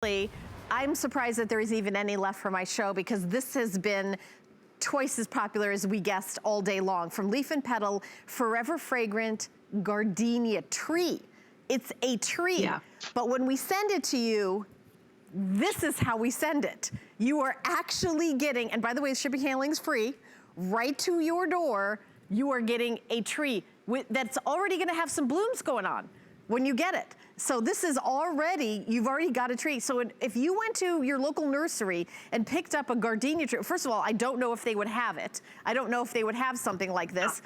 I'm surprised that there is even any left for my show because this has been twice as popular as we guessed all day long. From Leaf and Petal, Forever Fragrant Gardenia Tree. It's a tree, Yeah. but when we send it to you, this is how we send it. You are actually getting, and by the way, shipping handling is free, right to your door, you are getting a tree that's already gonna have some blooms going on when you get it. So this is already, you've already got a tree. So if you went to your local nursery and picked up a gardenia tree, first of all, I don't know if they would have it. I don't know if they would have something like this.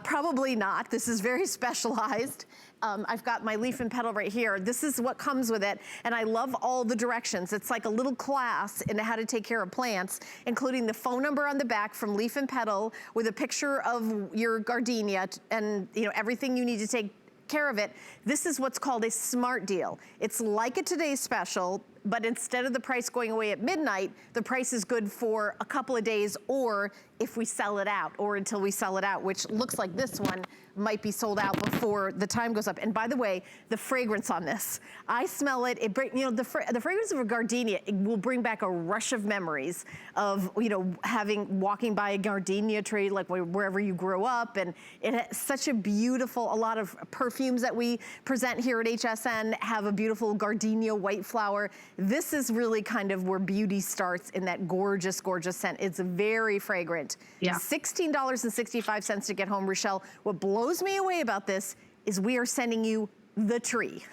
Probably not. This is very specialized. I've got my Leaf and Petal right here. This is what comes with it, and I love all the directions. It's like a little class in how to take care of plants, including the phone number on the back from Leaf and Petal with a picture of your gardenia and everything you need to take care of it. This is what's called a smart deal. It's like a today's special, but instead of the price going away at midnight, the price is good for a couple of days, or if we sell it out, or until we sell it out, which looks like this one might be sold out before the time goes up. And by the way, the fragrance on this, I smell it. The fragrance of a gardenia, it will bring back a rush of memories of walking by a gardenia tree, like wherever you grew up, and it has such a beautiful. A lot of perfumes that we present here at HSN have a beautiful gardenia white flower. This is really kind of where beauty starts in that gorgeous, gorgeous scent. It's very fragrant. Yeah. $16.65 to get home, Rochelle. What blows me away about this is we are sending you the tree.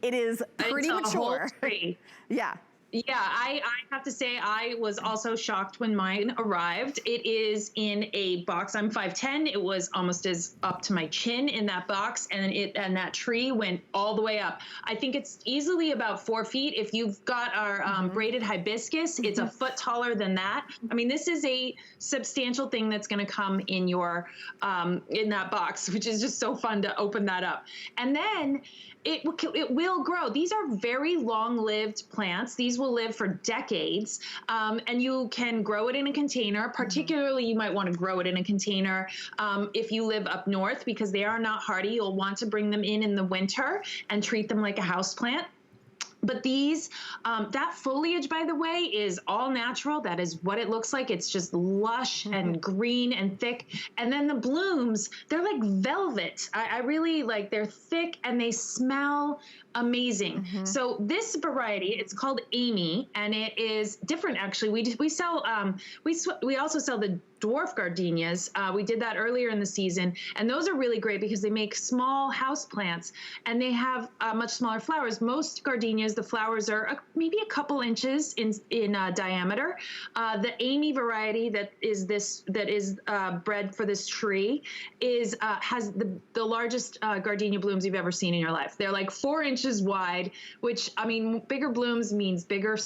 It is pretty it's a mature. Whole tree. Yeah. Yeah, I have to say I was also shocked when mine arrived. It is in a box. I'm 5'10". It was almost as up to my chin in that box, and that tree went all the way up. I think it's easily about 4 feet. If you've got our braided hibiscus, it's a foot taller than that. I mean, this is a substantial thing that's going to come in your in that box, which is just so fun to open that up. And then it will grow. These are very long-lived plants. These will live for decades, and you can grow it in a container. Particularly, you might want to grow it in a container if you live up north, because they are not hardy. You'll want to bring them in the winter and treat them like a house plant. But these, that foliage, by the way, is all natural. That is what it looks like. It's just lush and green and thick. And then the blooms, they're like velvet. I really like, they're thick and they smell amazing. So this variety, it's called Aimee, and it is different actually. We sell, we also sell the dwarf gardenias. We did that earlier in the season, and those are really great because they make small house plants and they have much smaller flowers. Most gardenias, the flowers are maybe a couple inches in diameter. The Aimee variety that is bred for this tree has the largest gardenia blooms you've ever seen in your life. They're like 4 inches wide, which, I mean, bigger blooms means bigger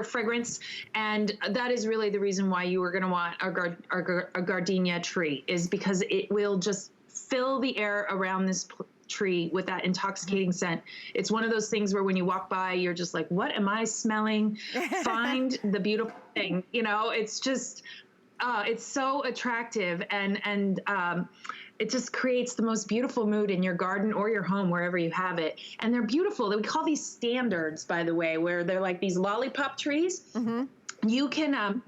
fragrance, and that is really the reason why you were going to want a gardenia tree, is because it will just fill the air around this tree with that intoxicating scent. It's one of those things where when you walk by, you're just like, what am I smelling? Find the beautiful thing. It's just, it's so attractive, and it just creates the most beautiful mood in your garden or your home, wherever you have it. And they're beautiful. We call these standards, by the way, where they're like these lollipop trees. You can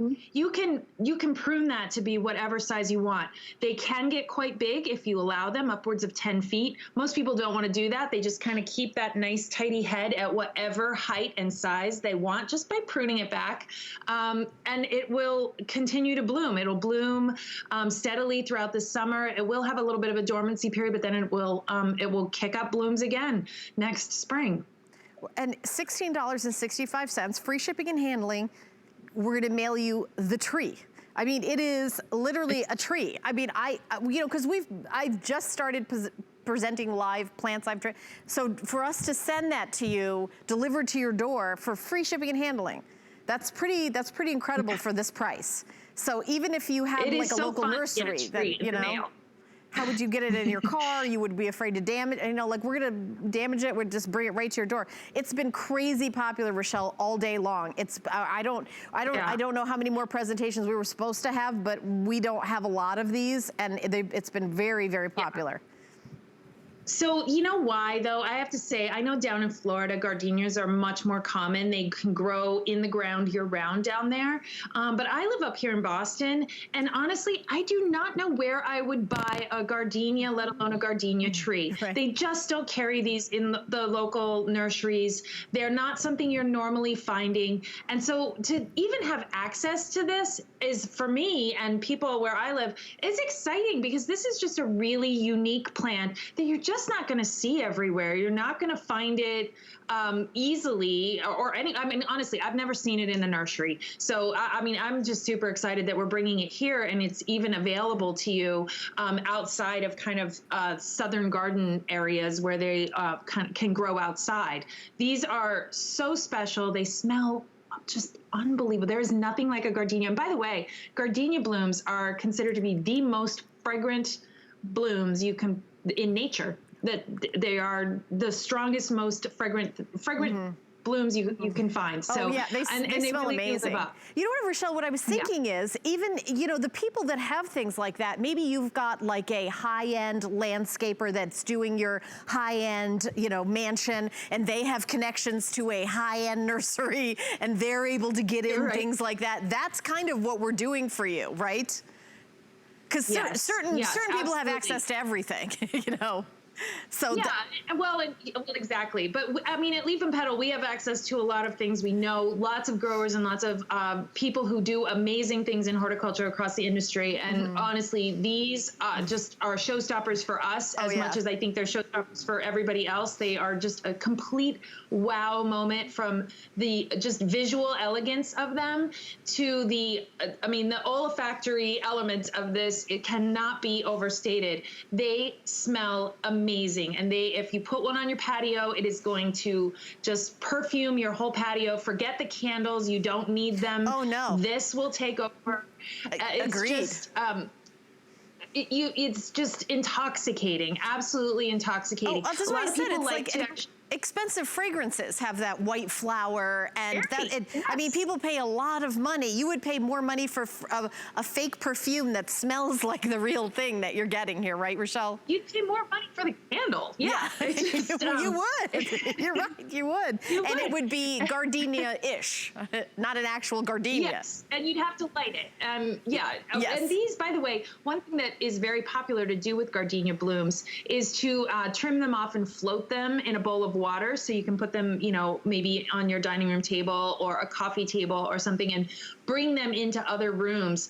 prune that to be whatever size you want. They can get quite big if you allow them, upwards of 10 feet. Most people don't want to do that. They just kind of keep that nice tidy head at whatever height and size they want, just by pruning it back. And it will continue to bloom. It'll bloom steadily throughout the summer. It will have a little bit of a dormancy period, but then it will kick up blooms again next spring. And $16.65, free shipping and handling. We're gonna mail you the tree. I mean, it is literally a tree. I mean, because I've just started presenting live plants I've tried. So for us to send that to you, delivered to your door for free shipping and handling, that's pretty incredible for this price. So even if you have like a local nursery, that, how would you get it in your car? You would be afraid to damage, like we're gonna damage it, we'd just bring it right to your door. It's been crazy popular, Rochelle, all day long. I don't know how many more presentations we were supposed to have, but we don't have a lot of these, and it's been very, very popular. So you know why though? I have to say, I know down in Florida, gardenias are much more common. They can grow in the ground year round down there. But I live up here in Boston, and honestly, I do not know where I would buy a gardenia, let alone a gardenia tree. Right. They just don't carry these in the local nurseries. They're not something you're normally finding. And so to even have access to this is, for me and people where I live, it's exciting because this is just a really unique plant that you're just not going to see everywhere. You're not going to find it easily or any, I mean, honestly, I've never seen it in a nursery. So, I mean, I'm just super excited that we're bringing it here and it's even available to you outside of kind of southern garden areas where they can grow outside. These are so special. They smell just unbelievable. There is nothing like a gardenia. And by the way, gardenia blooms are considered to be the most fragrant blooms you can in nature. That they are the strongest, most fragrant blooms you can find. So yeah, they smell really amazing. You know what, Rochelle, what I was thinking is, even, you know, the people that have things like that, maybe you've got like a high-end landscaper that's doing your high-end, you know, mansion, and they have connections to a high-end nursery, and they're able to get in things like that. That's kind of what we're doing for you, right? Because certain people have access to everything, you know. So well, exactly. But I mean, at Leaf and Petal, we have access to a lot of things. We know lots of growers and lots of people who do amazing things in horticulture across the industry. And honestly, these just are showstoppers for us as much as I think they're showstoppers for everybody else. They are just a complete wow moment, from the just visual elegance of them to the, I mean, the olfactory elements of this. It cannot be overstated. They smell amazing, and if you put one on your patio, it is going to just perfume your whole patio. Forget the candles, you don't need them. Oh no, this will take over. Agreed. It's just it's just intoxicating, absolutely intoxicating. Oh, that's what I said. It's like expensive fragrances have that white flower, and I mean, people pay a lot of money. You would pay more money for a fake perfume that smells like the real thing that you're getting here, right, Rochelle? You'd pay more money for the candle. Yeah. Just, you would. You're right, you would. And it would be gardenia-ish, not an actual gardenia. Yes, and you'd have to light it. Yes. And these, by the way, one thing that is very popular to do with gardenia blooms is to trim them off and float them in a bowl of water, so you can put them, you know, maybe on your dining room table or a coffee table or something, and bring them into other rooms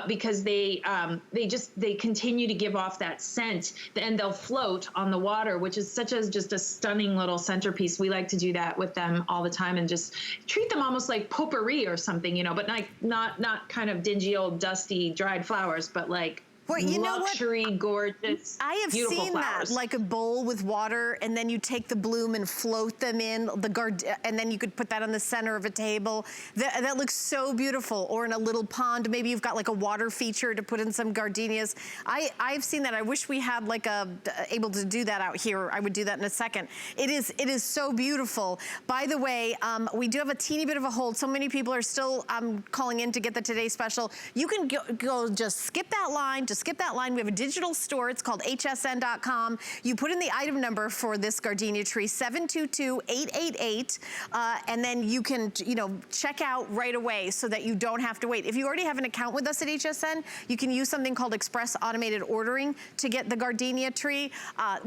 because they continue to give off that scent, and they'll float on the water, which is just a stunning little centerpiece. We like to do that with them all the time and just treat them almost like potpourri or something, you know, but not kind of dingy old dusty dried flowers, but like luxury, gorgeous, I have seen flowers. That, like a bowl with water, and then you take the bloom and float them in and then you could put that on the center of a table. That looks so beautiful. Or in a little pond, maybe you've got like a water feature to put in some gardenias. I've seen that. I wish we had like able to do that out here. I would do that in a second. It is so beautiful. By the way, we do have a teeny bit of a hold. So many people are still calling in to get the Today Special. You can go just skip that line. Just skip that line. We have a digital store. It's called hsn.com. You put in the item number for this gardenia tree, 722-888, and then you can, you know, check out right away so that you don't have to wait. If you already have an account with us at HSN, you can use something called Express Automated Ordering to get the gardenia tree.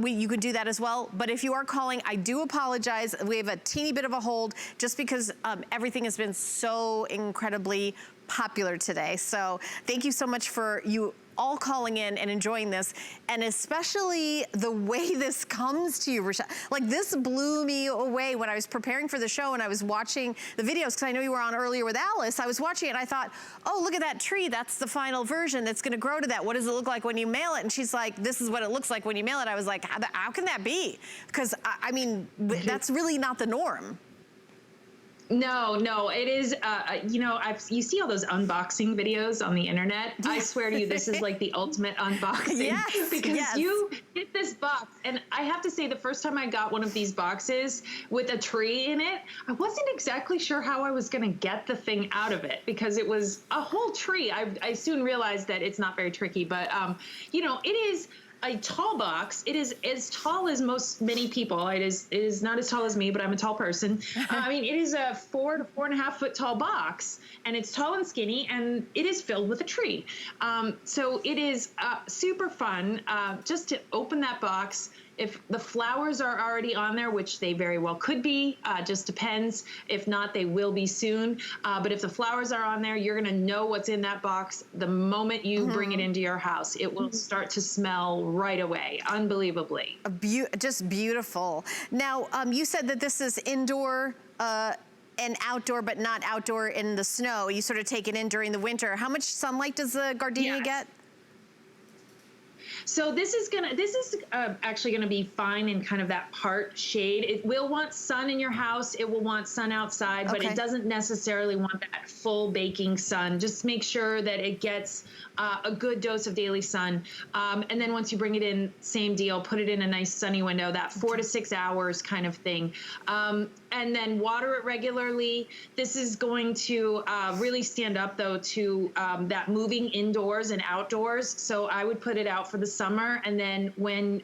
You could do that as well. But if you are calling, I do apologize. We have a teeny bit of a hold just because everything has been so incredibly popular today. So thank you so much for you all calling in and enjoying this, and especially the way this comes to you, Rochelle. Like, this blew me away when I was preparing for the show and I was watching the videos, because I know you were on earlier with Alice. I was watching it and I thought, oh, look at that tree. That's the final version that's gonna grow to that. What does it look like when you mail it? And she's like, this is what it looks like when you mail it. I was like, how can that be? Because I mean, that's really not the norm. No, it is, you know, you see all those unboxing videos on the internet. I swear to you, this is like the ultimate unboxing. Because you get this box, and I have to say, the first time I got one of these boxes with a tree in it, I wasn't exactly sure how I was going to get the thing out of it, because it was a whole tree. I soon realized that it's not very tricky, but, you know, it is a tall box. It is as tall as many people. It is not as tall as me, but I'm a tall person. I mean, it is a 4 to 4.5 foot tall box, and it's tall and skinny, and it is filled with a tree. So it is super fun just to open that box. If the flowers are already on there, which they very well could be, just depends. If not, they will be soon. But if the flowers are on there, you're going to know what's in that box the moment you bring it into your house. It will start to smell right away, unbelievably. Just beautiful. Now, you said that this is indoor and outdoor, but not outdoor in the snow. You sort of take it in during the winter. How much sunlight does the gardenia get? So this is actually gonna be fine in kind of that part shade. It will want sun in your house. It will want sun outside, but it doesn't necessarily want that full baking sun. Just make sure that it gets a good dose of daily sun. And then once you bring it in, same deal, put it in a nice sunny window, that 4 to 6 hours kind of thing. And then water it regularly. This is going to really stand up though to that moving indoors and outdoors. So I would put it out for the summer, and then when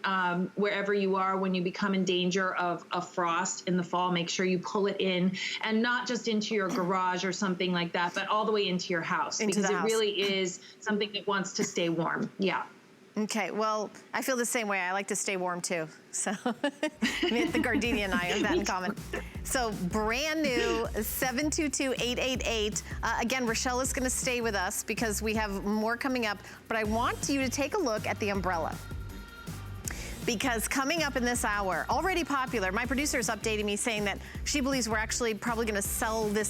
wherever you are, when you become in danger of a frost in the fall, make sure you pull it in, and not just into your garage or something like that, but all the way into your house, because it really is something that wants to stay warm. Yeah. Okay, well, I feel the same way. I like to stay warm too. So the gardenia and I have that in common. So brand new, 722-888. Again, Rochelle is gonna stay with us because we have more coming up, but I want you to take a look at the umbrella. Because coming up in this hour, already popular, my producer is updating me saying that she believes we're actually probably gonna sell this